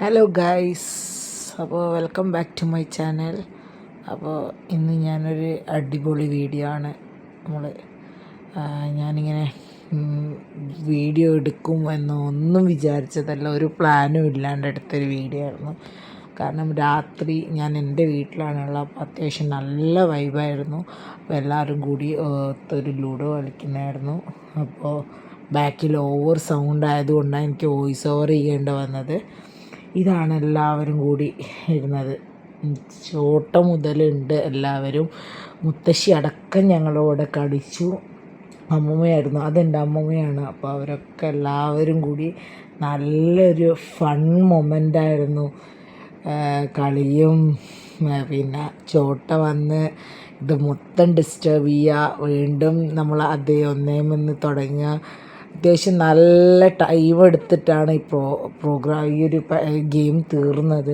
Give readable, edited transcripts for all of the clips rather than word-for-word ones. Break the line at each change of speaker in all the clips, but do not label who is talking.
Hello guys, അപ്പോൾ welcome back to my channel. അപ്പോൾ ഇന്ന് ഞാനൊരു അടിപൊളി വീഡിയോ ആണ് ഞാനിങ്ങനെ വീഡിയോ എടുക്കും എന്നൊന്നും വിചാരിച്ചതല്ല, ഒരു പ്ലാനും ഇല്ലാണ്ട് എടുത്തൊരു വീഡിയോ ആയിരുന്നു. കാരണം രാത്രി ഞാൻ എൻ്റെ വീട്ടിലാണുള്ളത്. അപ്പോൾ അത്യാവശ്യം നല്ല വൈബായിരുന്നു. അപ്പോൾ എല്ലാവരും കൂടി ഒരു ലൂഡോ കളിക്കുന്നതായിരുന്നു. അപ്പോൾ ബാക്കിൽ ഓവർ സൗണ്ട് ആയതുകൊണ്ടാണ് എനിക്ക് വോയിസ് ഓവർ ചെയ്യേണ്ടി വന്നത്. ഇതാണ് എല്ലാവരും കൂടി ഇരുന്നത്. ചോട്ട മുതലുണ്ട് എല്ലാവരും. മുത്തശ്ശി അടക്കം ഞങ്ങളോട് കളിച്ചു. അമ്മൂമ്മയായിരുന്നു, അതെൻ്റെ അമ്മൂമ്മയാണ്. അപ്പോൾ അവരൊക്കെ എല്ലാവരും കൂടി നല്ലൊരു ഫൺ മൊമെൻ്റായിരുന്നു. കളിയും പിന്നെ ചോട്ട വന്ന് ഇത് മൊത്തം ഡിസ്റ്റർബ് ചെയ്യുക, വീണ്ടും നമ്മൾ അതേ ഒന്നേമെന്ന് തുടങ്ങുക. അത്യാവശ്യം നല്ല ടൈം എടുത്തിട്ടാണ് ഈ ഈ ഒരു ഗെയിം തീർന്നത്.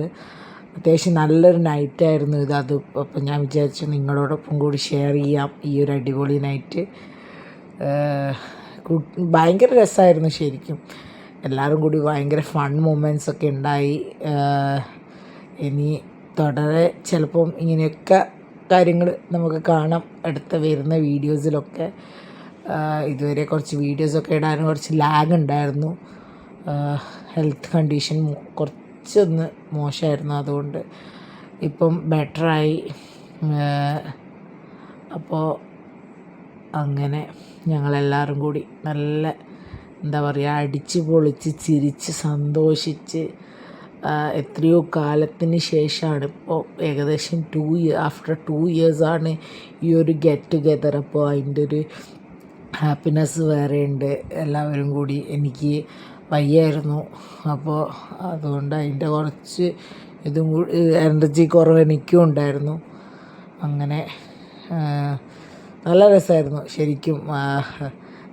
അത്യാവശ്യം നല്ലൊരു നൈറ്റായിരുന്നു ഇത്. അപ്പം ഞാൻ വിചാരിച്ചു നിങ്ങളോടൊപ്പം കൂടി ഷെയർ ചെയ്യാം ഈ ഒരു അടിപൊളി നൈറ്റ്. ഭയങ്കര രസമായിരുന്നു ശരിക്കും. എല്ലാവരും കൂടി ഭയങ്കര ഫൺ മൊമെൻറ്റ്സ് ഒക്കെ ഉണ്ടായി. ഇനി തുടരെ ചിലപ്പം ഇങ്ങനെയൊക്കെ കാര്യങ്ങൾ നമുക്ക് കാണാം അടുത്ത വരുന്ന വീഡിയോസിലൊക്കെ. ഇതുവരെ കുറച്ച് വീഡിയോസൊക്കെ ഇടാൻ കുറച്ച് ലാഗ് ഉണ്ടായിരുന്നു. ഹെൽത്ത് കണ്ടീഷൻ കുറച്ചൊന്ന് മോശമായിരുന്നു, അതുകൊണ്ട് ഇപ്പം ബെറ്ററായി. അപ്പോൾ അങ്ങനെ ഞങ്ങളെല്ലാവരും കൂടി നല്ല എന്താ പറയുക, അടിച്ച് പൊളിച്ച് ചിരിച്ച് സന്തോഷിച്ച് എത്രയോ കാലത്തിന് ശേഷമാണ്, ഇപ്പോൾ ഏകദേശം ആഫ്റ്റർ 2 ഇയേഴ്സാണ് ഈ ഒരു ഗെറ്റ് ടുഗെദർ. അപ്പോൾ അതിൻ്റെ ഒരു ഹാപ്പിനെസ് വേറെ ഉണ്ട്. എല്ലാവരും കൂടി എനിക്ക് വയ്യായിരുന്നു, അപ്പോൾ അതുകൊണ്ട് അതിൻ്റെ കുറച്ച് ഇതും കൂടി എനർജി കുറവ് എനിക്കും ഉണ്ടായിരുന്നു. അങ്ങനെ നല്ല രസമായിരുന്നു ശരിക്കും.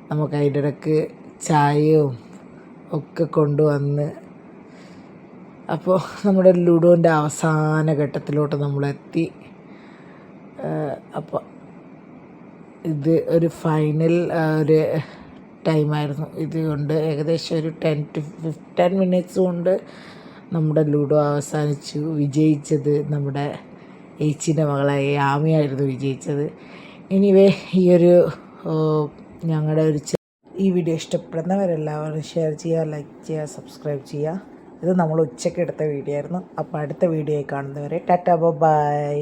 നമുക്ക് അതിൻ്റെ ഇടയ്ക്ക് ചായയും ഒക്കെ കൊണ്ടുവന്ന്, അപ്പോൾ നമ്മുടെ ലുഡോൻ്റെ അവസാന ഘട്ടത്തിലോട്ട് നമ്മളെത്തി. അപ്പോൾ ഇത് ഒരു ഫൈനൽ ഒരു ടൈമായിരുന്നു. ഇതുകൊണ്ട് ഏകദേശം ഒരു 10 മിനിറ്റ്സ് കൊണ്ട് നമ്മുടെ ലുഡോ അവസാനിച്ചു. വിജയിച്ചത് നമ്മുടെ ഏച്ചിൻ്റെ മകളായ യാമിയായിരുന്നു വിജയിച്ചത്. എനിവേ, ഈ ഒരു ഞങ്ങളുടെ ഒരു ഈ വീഡിയോ ഇഷ്ടപ്പെടുന്നവരെല്ലാവരും ഷെയർ ചെയ്യുക, ലൈക്ക് ചെയ്യുക, സബ്സ്ക്രൈബ് ചെയ്യുക. ഇത് നമ്മൾ ഉച്ചയ്ക്ക് എടുത്ത വീഡിയോ ആയിരുന്നു. അപ്പോൾ അടുത്ത വീഡിയോയിൽ കാണുന്നവരെ ടാറ്റാ ബൈ.